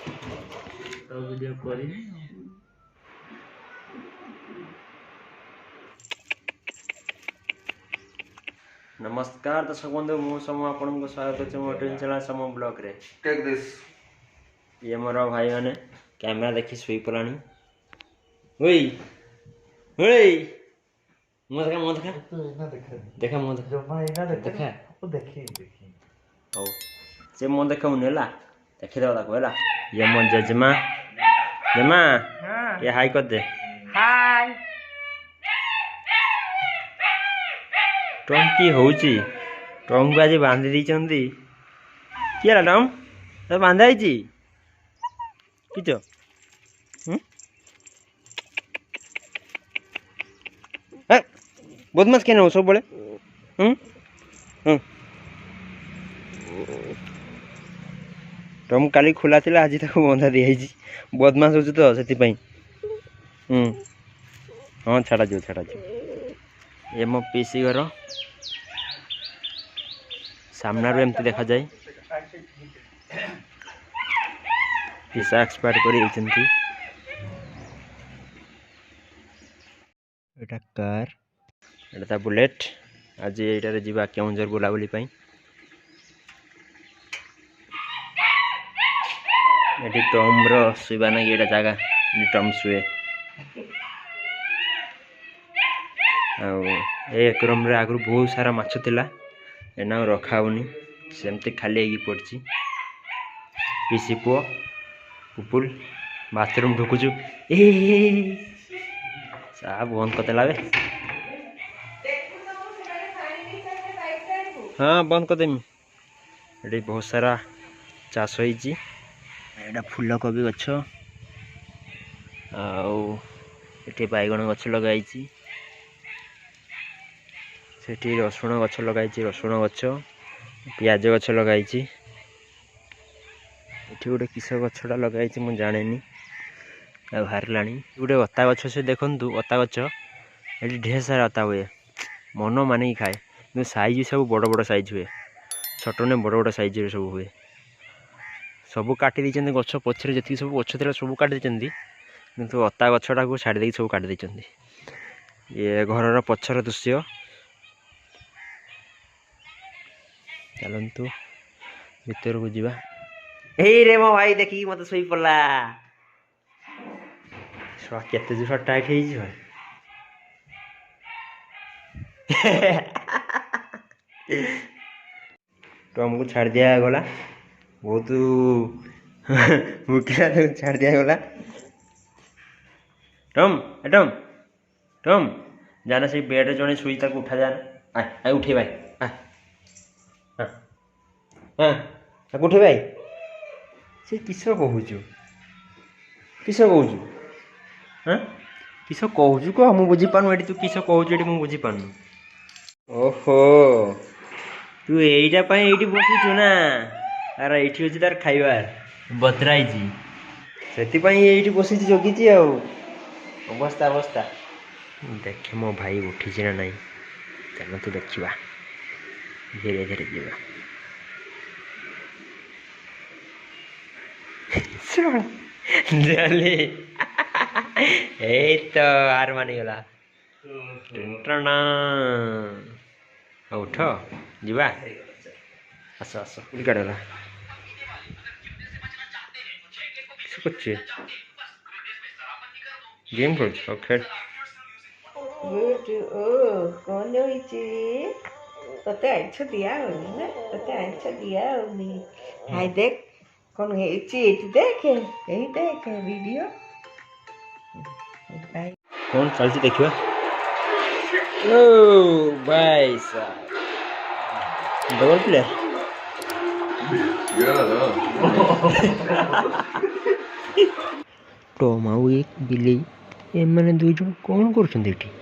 तो वीडियो करी नमस्कार दर्शक बंधु मु सम आपन स्वागत है मोर चैनल सम ब्लॉग रे टेक दिस ये मोर भाई माने कैमरा देखि सुई पलानी ओई ओई मो देखा तू ना देखा देखा मो देखा जो भाई ना देखा ओ देखी हो से मो देखा उनेला देखि दो ताको हैला ये मो जजमा जमा हां ये हाई कर दे हाय टम की होउची टम को आज बांधी दी चंदी किया टम तो बांधा आईची किचो ए बदमाश केन हो सब बळे टम काली खुला थिला आज तक बंधा दी आईची बदमाश हो तो सेति पई हां छाड़ा जो ये मो पीसी घर सामना रो एमती देखा जाए पीसा एक्सपायर करी एचंती एटा कार एटा ता बुलेट आज एटा रे जीवा केउंझर बुलाबुली पई एटी टॉम रो सुबा ना एटा जागा एटी टॉम सुए एक रूम रे आगु बहुत सारा माछ थिला एना रखाउनी सेमती खाली होगी पड़ी पीसी पुओ पुपुल बाथरूम ढुकुचु साहब बंद करदेला बे हाँ बंद करदेमी ये बहुत सारा चाष होटा फूलकोबी गछ आठी बैगण गछ लगाई सेठी रसुण गछ लगाई रसुण गछ पियाज गछ लगाई गोटे किस गछटा लगाई मुझे जाने बाहर गोटे अता गछ से देखु अता गछ ये ढेर सारा अता हुए मन मानिकी खाए कि साइज सब बड़ बड़ साइज हुए छोट ने बड़ बड़ साइज सब हुए सब काटी देते गछ पछरे जी सब गछ थी सब काटी देते किंतु अता गछटा को छाड़ी दे सब काटी देते ये घर पछर दृश्य चलतु भीतर को जीवा रे मो भाई देखी मत शई पड़ा केते जो टाइट हो टम को छाड़ दिया गला बहुत मुखिया छाड़ दिया गला टम टम टम जाना से बेड जड़े शुई तक उठा जाना आ उठे भाई हाँ उठे भाई से किस कहूचु किस कहूचु हाँ किस कहूचु कह मु बुझी पानु एटी तू किस कहूचु एटी मु बुझी पानु ओहो तू एइटा पई एटी बसिचु ना अरे एठी होची तार खाइबार बतराइजी सेति पई एटी बसिची जगीची आ अवस्था अवस्था देखे मो भाई उठीची ना नहीं चल तू देखिबा धीरे धीरे जीवा तो हार मानिगला उठ जीवा आस आस गाड़ला गेम खेल कौन तते आइछ दिया ना तते आइछ दिया हाय देख कौन है देख यही देख वीडियो कौन चलती देखियो ओ भाई साहब डबल प्लेयर टॉम आउ एक बिल्ली ए माने दुई जन कौन करछन एठी